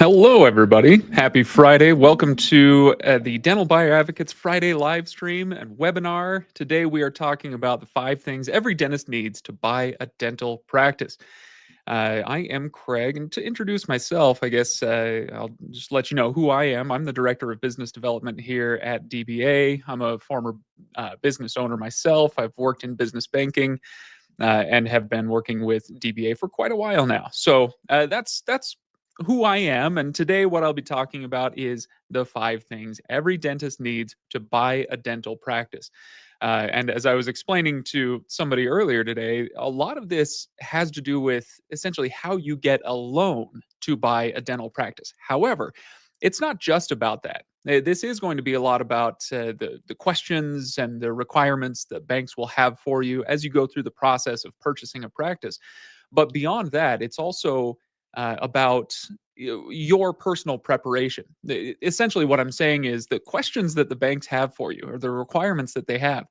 Hello, everybody. Happy Friday. Welcome to the Dental Bioadvocates Friday live stream and webinar. Today, we are talking about the 5 things every dentist needs to buy a dental practice. I am Craig, and to introduce myself, I guess I'll just let you know who I am. I'm the Director of Business Development here at DBA. I'm a former business owner myself. I've worked in business banking and have been working with DBA for quite a while now. So that's who I am. And today, what I'll be talking about is the 5 things every dentist needs to buy a dental practice. And as I was explaining to somebody earlier today, a lot of this has to do with essentially how you get a loan to buy a dental practice. However, it's not just about that. This is going to be a lot about the questions and the requirements that banks will have for you as you go through the process of purchasing a practice. But beyond that, it's also about your personal preparation. Essentially, what I'm saying is the questions that the banks have for you or the requirements that they have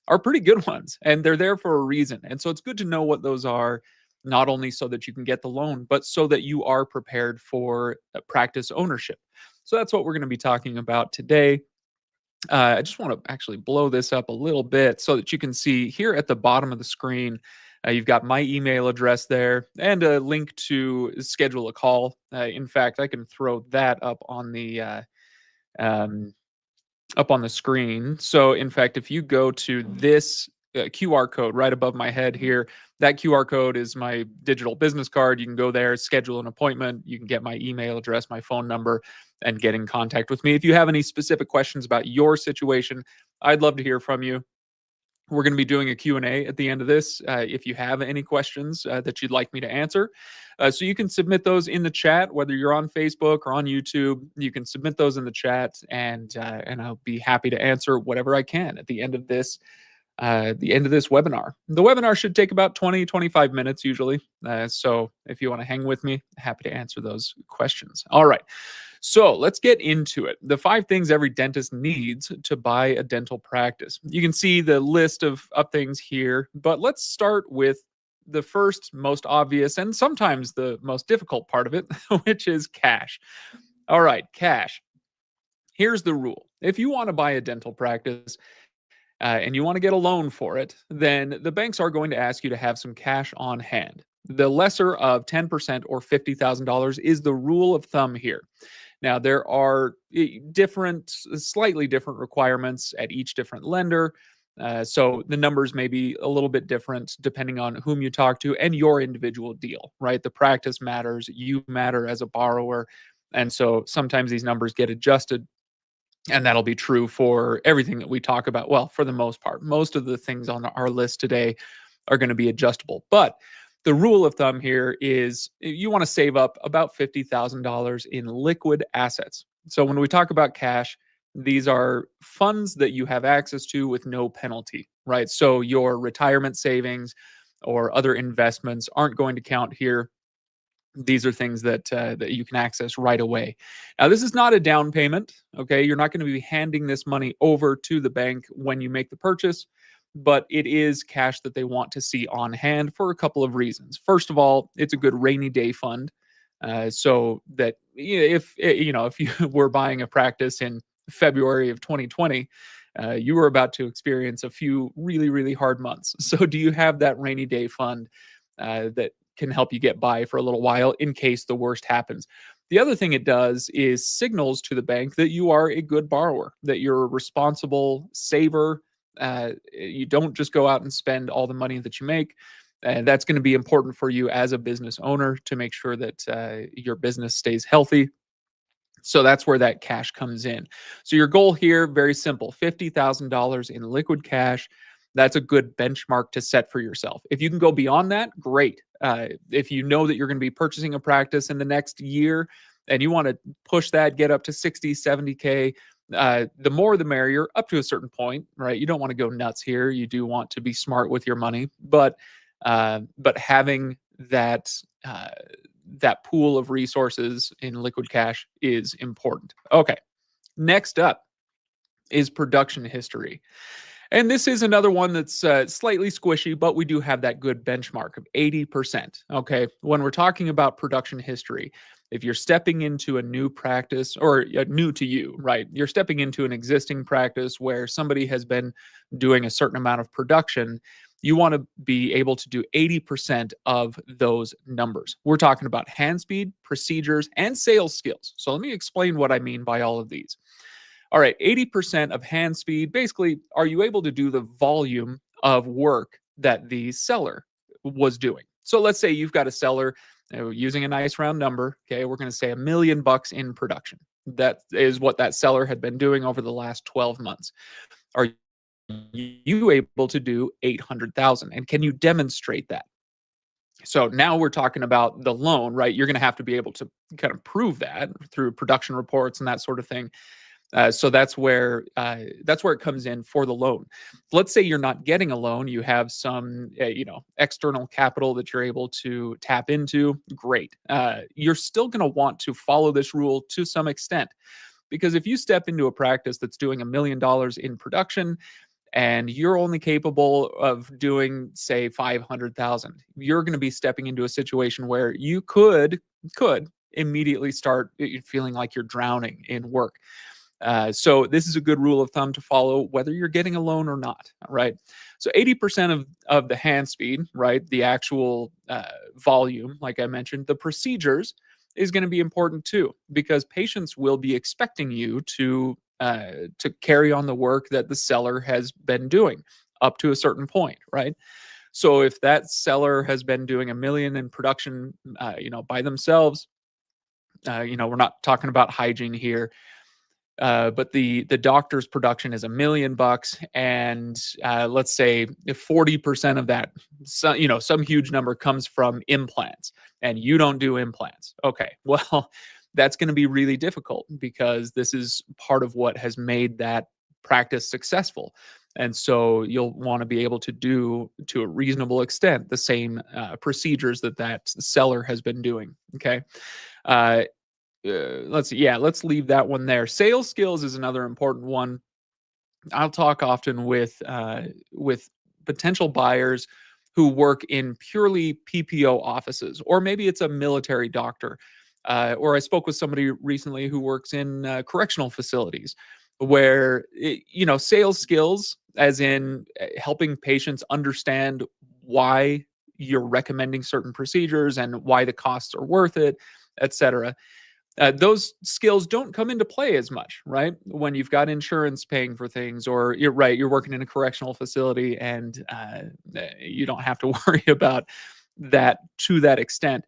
are pretty good ones, and they're there for a reason. And so it's good to know what those are, not only so that you can get the loan, but so that you are prepared for practice ownership. So that's what we're going to be talking about today. I just want to actually blow this up a little bit so that you can see here at the bottom of the screen. You've got my email address there and a link to schedule a call. In fact, I can throw that um, up on the screen. So, in fact, if you go to this QR code right above my head here, that QR code is my digital business card. You can go there, schedule an appointment. You can get my email address, my phone number, and get in contact with me. If you have any specific questions about your situation, I'd love to hear from you. We're going to be doing a Q&A at the end of this. If you have any questions that you'd like me to answer, so you can submit those in the chat, whether you're on Facebook or on YouTube. You can submit those in the chat, and I'll be happy to answer whatever I can at the end of this webinar. The webinar should take about 20-25 minutes usually. So if you want to hang with me, happy to answer those questions. All right. So let's get into it. The 5 things every dentist needs to buy a dental practice. You can see the list of things here, but let's start with the first, most obvious, and sometimes the most difficult part of it, which is cash. All right, cash. Here's the rule. If you want to buy a dental practice, and you want to get a loan for it, then the banks are going to ask you to have some cash on hand. The lesser of 10% or $50,000 is the rule of thumb here. Now, there are slightly different requirements at each different lender. So the numbers may be a little bit different depending on whom you talk to and your individual deal, right? The practice matters, you matter as a borrower. And so sometimes these numbers get adjusted. And that'll be true for everything that we talk about. Well, for the most part, most of the things on our list today are going to be adjustable. But the rule of thumb here is you want to save up about $50,000 in liquid assets. So when we talk about cash, these are funds that you have access to with no penalty, right? So your retirement savings or other investments aren't going to count here. These are things that you can access right away. Now, this is not a down payment, okay? You're not going to be handing this money over to the bank when you make the purchase, but it is cash that they want to see on hand for a couple of reasons. First of all, it's a good rainy day fund, so that if you were buying a practice in February of 2020, you were about to experience a few really, really hard months. So, do you have that rainy day fund that can help you get by for a little while in case the worst happens? The other thing it does is signals to the bank that you are a good borrower, that you're a responsible saver. You don't just go out and spend all the money that you make. And that's going to be important for you as a business owner to make sure that your business stays healthy. So that's where that cash comes in. So your goal here, very simple, $50,000 in liquid cash. That's a good benchmark to set for yourself. If you can go beyond that, great. If you know that you're going to be purchasing a practice in the next year and you want to push that, get up to 60, 70K, the more the merrier up to a certain point, right? You don't want to go nuts here. You do want to be smart with your money, but having that pool of resources in liquid cash is important. Okay, next up is production history. And this is another one that's slightly squishy, but we do have that good benchmark of 80%. Okay, when we're talking about production history, If you're stepping into a new practice or new to you, right? You're stepping into an existing practice where somebody has been doing a certain amount of production. You want to be able to do 80% of those numbers. We're talking about hand speed, procedures, and sales skills. So let me explain what I mean by all of these. All right, 80% of hand speed, basically, are you able to do the volume of work that the seller was doing? So let's say you've got a seller using a nice round number. Okay, we're going to say $1 million in production. That is what that seller had been doing over the last 12 months. Are you able to do 800,000? And can you demonstrate that? So now we're talking about the loan, right? You're going to have to be able to kind of prove that through production reports and that sort of thing. So that's where it comes in for the loan. Let's say you're not getting a loan, you have some external capital that you're able to tap into. Great. You're still going to want to follow this rule to some extent, because if you step into a practice that's doing $1 million in production and you're only capable of doing, say, 500,000, you're going to be stepping into a situation where you could immediately start feeling like you're drowning in work. So this is a good rule of thumb to follow, whether you're getting a loan or not, right? So 80% of the hand speed, right, the actual volume, like I mentioned, the procedures is going to be important too, because patients will be expecting you to carry on the work that the seller has been doing up to a certain point, right? So if that seller has been doing a million in production, by themselves, we're not talking about hygiene here, but the doctor's production is $1 million, and let's say if 40% of that, some huge number comes from implants, and you don't do implants. Okay, well, that's going to be really difficult because this is part of what has made that practice successful. And so you'll want to be able to do, to a reasonable extent, the same procedures that seller has been doing. Okay. Uh, let's see. Yeah, let's leave that one there. Sales skills is another important one. I'll talk often with potential buyers who work in purely PPO offices, or maybe it's a military doctor. Or I spoke with somebody recently who works in correctional facilities, where sales skills, as in helping patients understand why you're recommending certain procedures and why the costs are worth it, etc. Those skills don't come into play as much, right? When you've got insurance paying for things, or you're working in a correctional facility and you don't have to worry about that to that extent.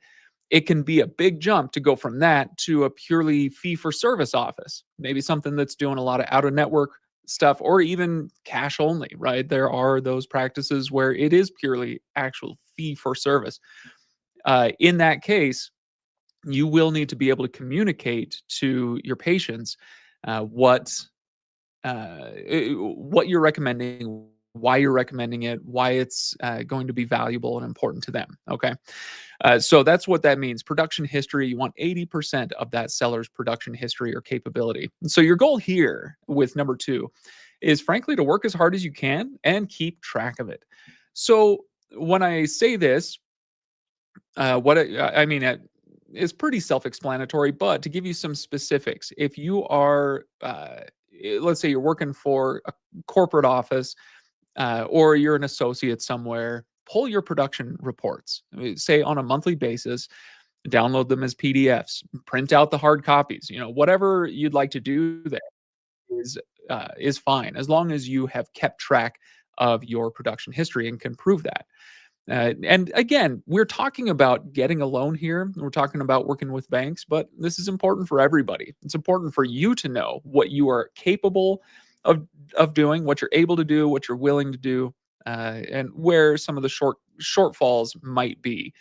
It can be a big jump to go from that to a purely fee for service office, maybe something that's doing a lot of out of network stuff, or even cash only, right? There are those practices where it is purely actual fee for service. In that case, you will need to be able to communicate to your patients uh, what what you're recommending, why you're recommending it, why it's going to be valuable and important to them. Okay, so that's what that means. Production history. You want 80% of that seller's production history or capability. So your goal here with number 2 is, frankly, to work as hard as you can and keep track of it. So when I say this, I mean, is pretty self-explanatory, but to give you some specifics, if you are, let's say you're working for a corporate office, or you're an associate somewhere, pull your production reports, say on a monthly basis, download them as PDFs, print out the hard copies, whatever you'd like to do there is fine, as long as you have kept track of your production history and can prove that. And again, we're talking about getting a loan here. We're talking about working with banks, but this is important for everybody. It's important for you to know what you are capable of doing, what you're able to do, what you're willing to do, and where some of the shortfalls might be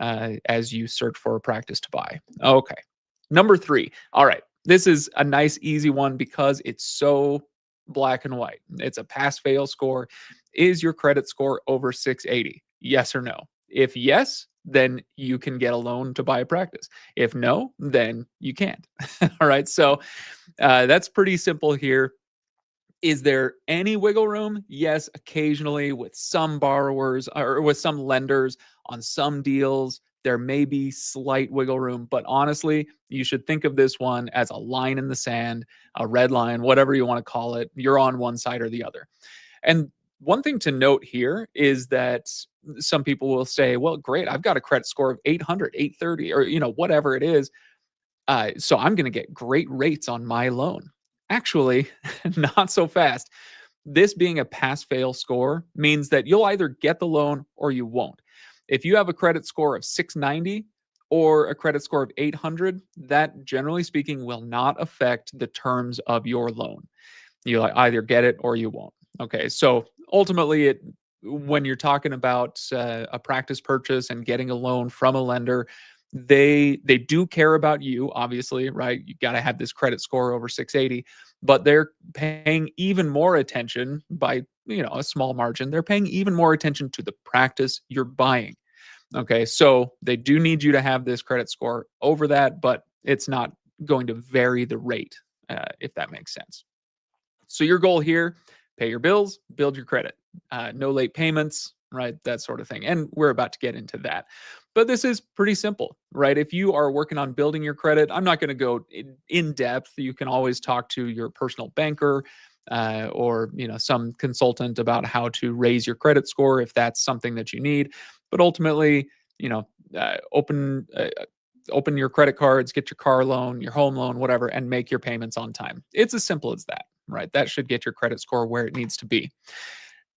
as you search for a practice to buy. Okay, number 3. All right, this is a nice, easy one because it's so black and white. It's a pass-fail score. Is your credit score over 680? Yes or no? If yes, then you can get a loan to buy a practice. If no, then you can't. All right. So that's pretty simple here. Is there any wiggle room? Yes, occasionally with some borrowers or with some lenders on some deals. There may be slight wiggle room, but honestly, you should think of this one as a line in the sand, a red line, whatever you want to call it. You're on one side or the other. And one thing to note here is that some people will say, well, great, I've got a credit score of 800, 830, or, whatever it is. So I'm going to get great rates on my loan. Actually, not so fast. This being a pass fail score means that you'll either get the loan or you won't. If you have a credit score of 690 or a credit score of 800, that generally speaking will not affect the terms of your loan. You either get it or you won't. Okay, so ultimately, when you're talking about a practice purchase and getting a loan from a lender, they do care about you, obviously, right? You got to have this credit score over 680, but they're paying even more attention by a small margin. They're paying even more attention to the practice you're buying. Okay, so they do need you to have this credit score over that, but it's not going to vary the rate, if that makes sense. So your goal here, pay your bills, build your credit, no late payments, right? That sort of thing. And we're about to get into that. But this is pretty simple, right? If you are working on building your credit, I'm not going to go in depth. You can always talk to your personal banker or some consultant about how to raise your credit score if that's something that you need. But ultimately, you know, open your credit cards, get your car loan, your home loan, whatever, and make your payments on time. It's as simple as that, right? That should get your credit score where it needs to be.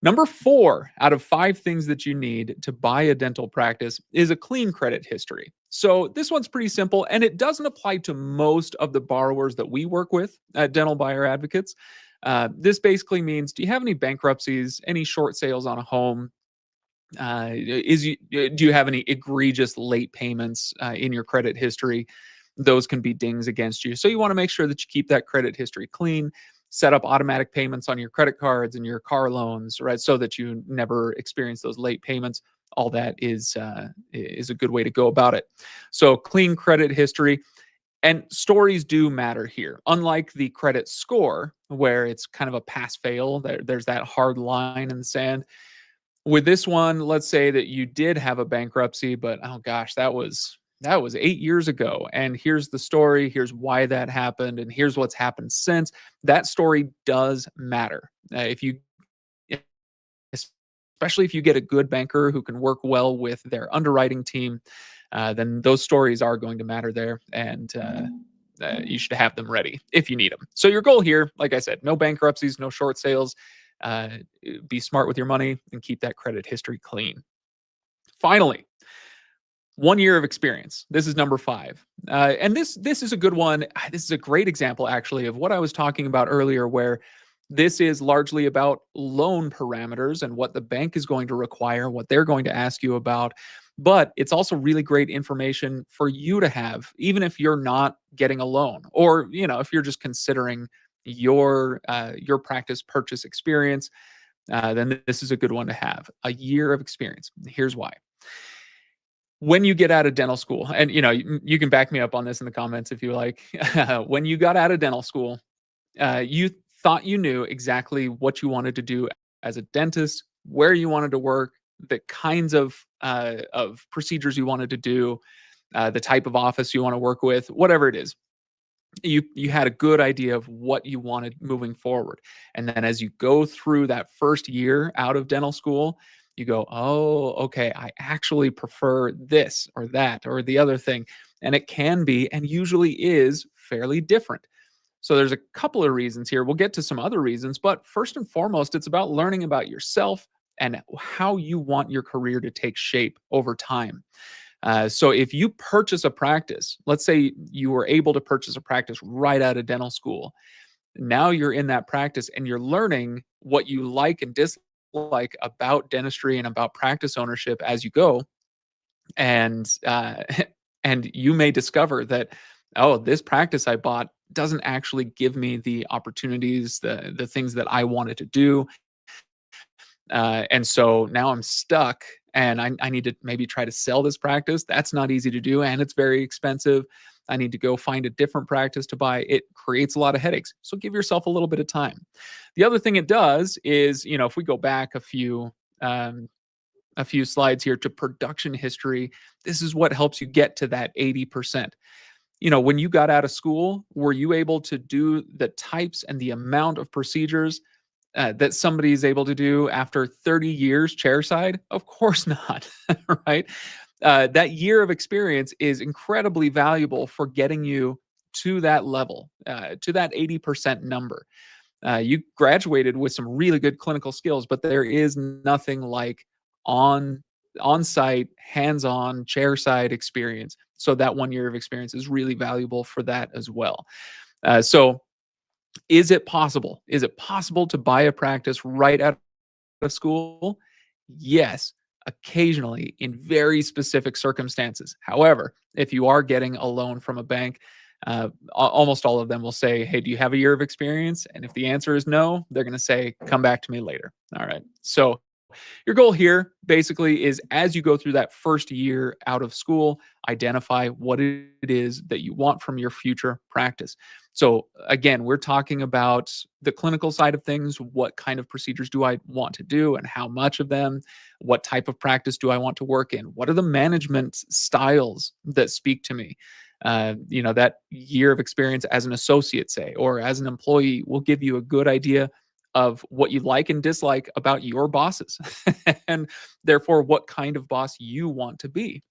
Number 4 out of 5 things that you need to buy a dental practice is a clean credit history. So this one's pretty simple, and it doesn't apply to most of the borrowers that we work with at Dental Buyer Advocates. This basically means, do you have any bankruptcies, any short sales on a home? Do you have any egregious late payments in your credit history? Those can be dings against you. So you want to make sure that you keep that credit history clean, set up automatic payments on your credit cards and your car loans, right? So that you never experience those late payments. All that is a good way to go about it. So clean credit history. And stories do matter here. Unlike the credit score, where it's kind of a pass fail, there's that hard line in the sand. With this one, let's say that you did have a bankruptcy, but oh gosh, that was 8 years ago, and here's the story, here's why that happened, and here's what's happened since. That story does matter. If you especially if you get a good banker who can work well with their underwriting team, then those stories are going to matter there, and you should have them ready if you need them. So your goal here, like I said, no bankruptcies, no short sales. Uh, be smart with your money and keep that credit history clean. Finally, 1 year of experience. This is number 5. And this is a good one. This is a great example, actually, of what I was talking about earlier, where this is largely about loan parameters and what the bank is going to require, what they're going to ask you about. But it's also really great information for you to have, even if you're not getting a loan, or if you're just considering your practice purchase experience. Then this is a good one to have. A year of experience. Here's why. When you get out of dental school, and you can back me up on this in the comments if you like. When you got out of dental school, you thought you knew exactly what you wanted to do as a dentist, where you wanted to work, the kinds of procedures you wanted to do, the type of office you want to work with, whatever it is. You had a good idea of what you wanted moving forward. And then as you go through that first year out of dental school, you go, oh, okay, I actually prefer this or that or the other thing. And it can be, and usually is, fairly different. So there's a couple of reasons here. We'll get to some other reasons, but first and foremost, it's about learning about yourself and how you want your career to take shape over time. So if you purchase a practice, let's say you were able to purchase a practice right out of dental school. Now you're in that practice and you're learning what you like and dislike about dentistry and about practice ownership as you go. And and you may discover that, oh, this practice I bought doesn't actually give me the opportunities, the things that I wanted to do. And so now I'm stuck, and I need to maybe try to sell this practice. That's not easy to do, and it's very expensive. I need to go find a different practice to buy. It creates a lot of headaches. So give yourself a little bit of time. The other thing it does is, if we go back a few a few slides here to production history, this is what helps you get to that 80%. When you got out of school, were you able to do the types and the amount of procedures that somebody is able to do after 30 years chairside? Of course not, right? That year of experience is incredibly valuable for getting you to that level, to that 80% number. You graduated with some really good clinical skills, but there is nothing like on on-site, hands-on, chair-side experience. So that 1 year of experience is really valuable for that as well. So is it possible? Is it possible to buy a practice right out of school? Yes, occasionally in very specific circumstances. However, if you are getting a loan from a bank, almost all of them will say, "Hey, do you have a year of experience?" And if the answer is no, they're going to say, "Come back to me later." All right. So your goal here basically is, as you go through that first year out of school, identify what it is that you want from your future practice. So, again, we're talking about the clinical side of things. What kind of procedures do I want to do and how much of them? What type of practice do I want to work in? What are the management styles that speak to me? That year of experience as an associate, say, or as an employee will give you a good idea of what you like and dislike about your bosses and therefore what kind of boss you want to be.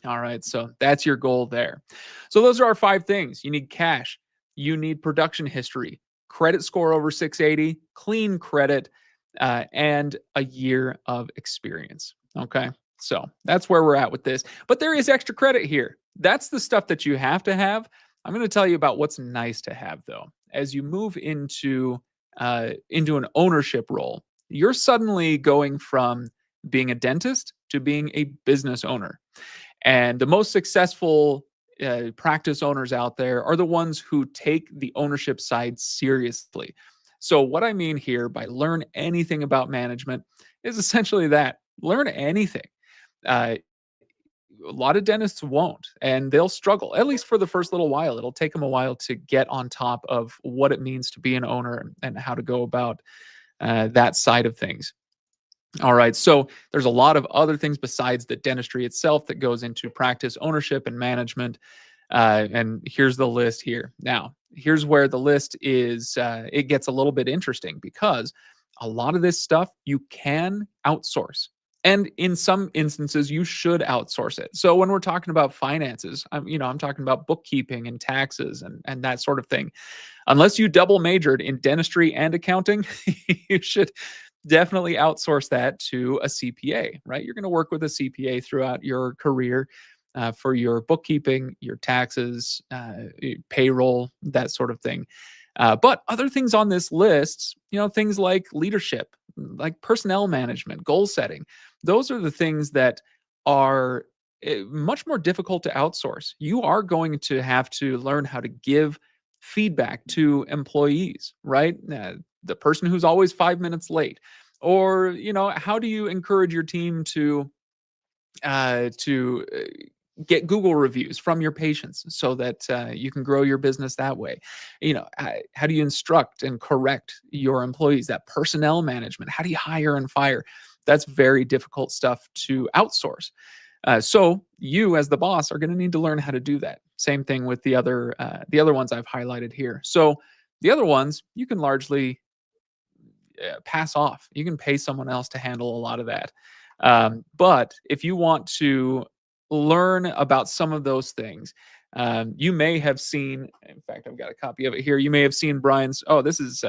All right, so that's your goal there. So those are our 5 things. You need cash, you need production history, credit score over 680, clean credit, and a year of experience. Okay, so that's where we're at with this. But there is extra credit here. That's the stuff that you have to have. I'm going to tell you about what's nice to have, though. As you move into an ownership role, you're suddenly going from being a dentist to being a business owner. And the most successful practice owners out there are the ones who take the ownership side seriously. So, what I mean here by learn anything about management is essentially that learn anything. Uh, a lot of dentists won't, and they'll struggle, at least for the first little while. It'll take them a while to get on top of what it means to be an owner and how to go about that side of things. All right. So there's a lot of other things besides the dentistry itself that goes into practice ownership and management. And here's the list here. Now, here's where the list is, it gets a little bit interesting because a lot of this stuff you can outsource. And in some instances, you should outsource it. So when we're talking about finances, I'm talking about bookkeeping and taxes and that sort of thing. Unless you double majored in dentistry and accounting, you should definitely outsource that to a CPA, right? You're going to work with a CPA throughout your career for your bookkeeping, your taxes, payroll, that sort of thing. But other things on this list, things like leadership, like personnel management, goal setting, those are the things that are much more difficult to outsource. You are going to have to learn how to give feedback to employees, right? The person who's always 5 minutes late, or how do you encourage your team to get Google reviews from your patients so that you can grow your business that way. How do you instruct and correct your employees? That personnel management. How do you hire and fire? That's very difficult stuff to outsource. So you, as the boss, are going to need to learn how to do that. Same thing with the other ones I've highlighted here. So the other ones you can largely pass off. You can pay someone else to handle a lot of that. But if you want to learn about some of those things, you may have seen, in fact, I've got a copy of it here. You may have seen Brian's, oh, this is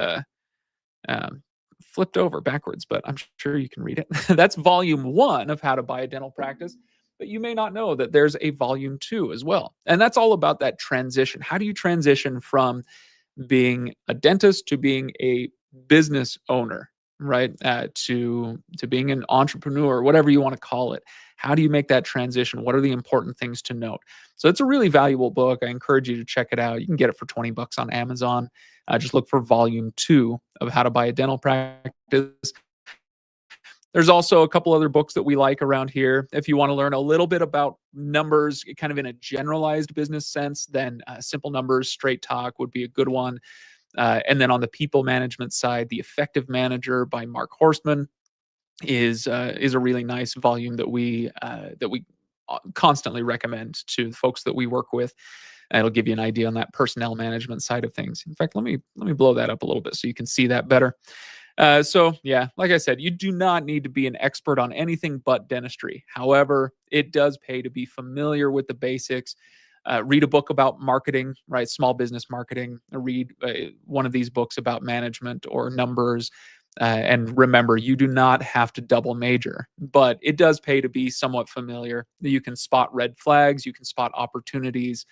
um, flipped over backwards, but I'm sure you can read it. That's volume 1 of How to Buy a Dental Practice. But you may not know that there's a volume 2 as well. And that's all about that transition. How do you transition from being a dentist to being a business owner, right? To being an entrepreneur, whatever you want to call it. How do you make that transition? What are the important things to note? So it's a really valuable book. I encourage you to check it out. You can get it for $20 on Amazon. Just look for volume 2 of How to Buy a Dental Practice. There's also a couple other books that we like around here. If you want to learn a little bit about numbers, kind of in a generalized business sense, then Simple Numbers, Straight Talk would be a good one. And then on the people management side, The Effective Manager by Mark Horstman. is a really nice volume that we constantly recommend to the folks that we work with. And it'll give you an idea on that personnel management side of things. In fact, let me blow that up a little bit so you can see that better. So yeah, like I said, you do not need to be an expert on anything but dentistry. However, it does pay to be familiar with the basics. Read a book about marketing, right? Small business marketing. Read one of these books about management or numbers. And remember, you do not have to double major, but it does pay to be somewhat familiar. You can spot red flags, you can spot opportunities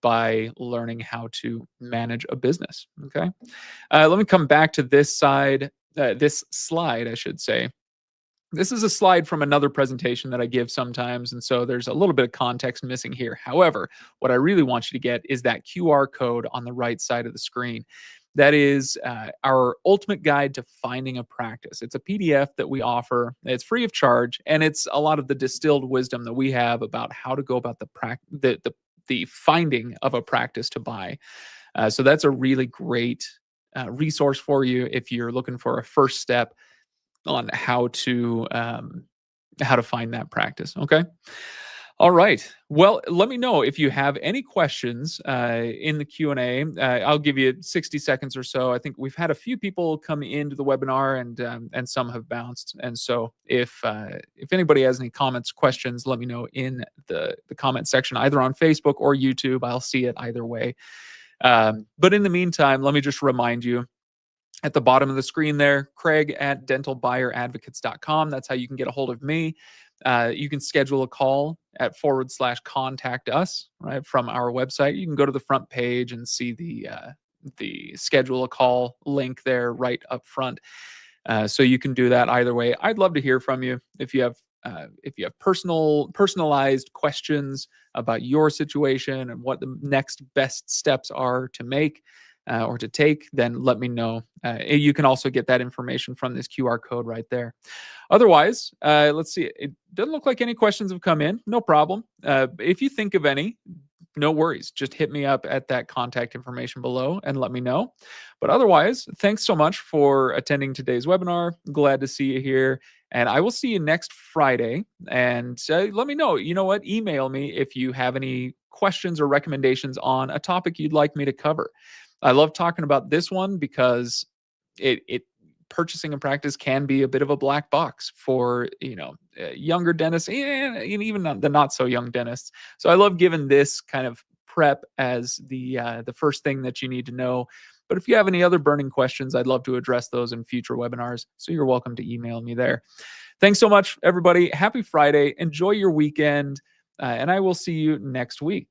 by learning how to manage a business. Okay. Let me come back to this slide, I should say. This is a slide from another presentation that I give sometimes, and so there's a little bit of context missing here. However, what I really want you to get is that QR code on the right side of the screen. That is our ultimate guide to finding a practice. It's a PDF that we offer. It's free of charge, and it's a lot of the distilled wisdom that we have about how to go about the finding of a practice to buy. So that's a really great resource for you if you're looking for a first step on how to find that practice. Okay. All right. Well, let me know if you have any questions in the Q&A. I'll give you 60 seconds or so. I think we've had a few people come into the webinar, and some have bounced. And so if anybody has any comments, questions, let me know in the comment section, either on Facebook or YouTube. I'll see it either way. But in the meantime, let me just remind you, at the bottom of the screen there, Craig at dentalbuyeradvocates.com. That's how you can get a hold of me. You can schedule a call at /contact us, right, from our website. You can go to the front page and see the schedule a call link there right up front. So you can do that either way. I'd love to hear from you if you have personalized questions about your situation and what the next best steps are to make or to take, then let me know. You can also get that information from this QR code right there. Otherwise, let's see. It doesn't look like any questions have come in. No problem. If you think of any, no worries. Just hit me up at that contact information below and let me know. But otherwise, thanks so much for attending today's webinar. Glad to see you here. And I will see you next Friday. And let me know. You know what? Email me if you have any questions or recommendations on a topic you'd like me to cover. I love talking about this one because it purchasing a practice can be a bit of a black box for younger dentists and even the not so young dentists. So I love giving this kind of prep as the first thing that you need to know. But if you have any other burning questions, I'd love to address those in future webinars. So you're welcome to email me there. Thanks so much, everybody. Happy Friday. Enjoy your weekend. And I will see you next week.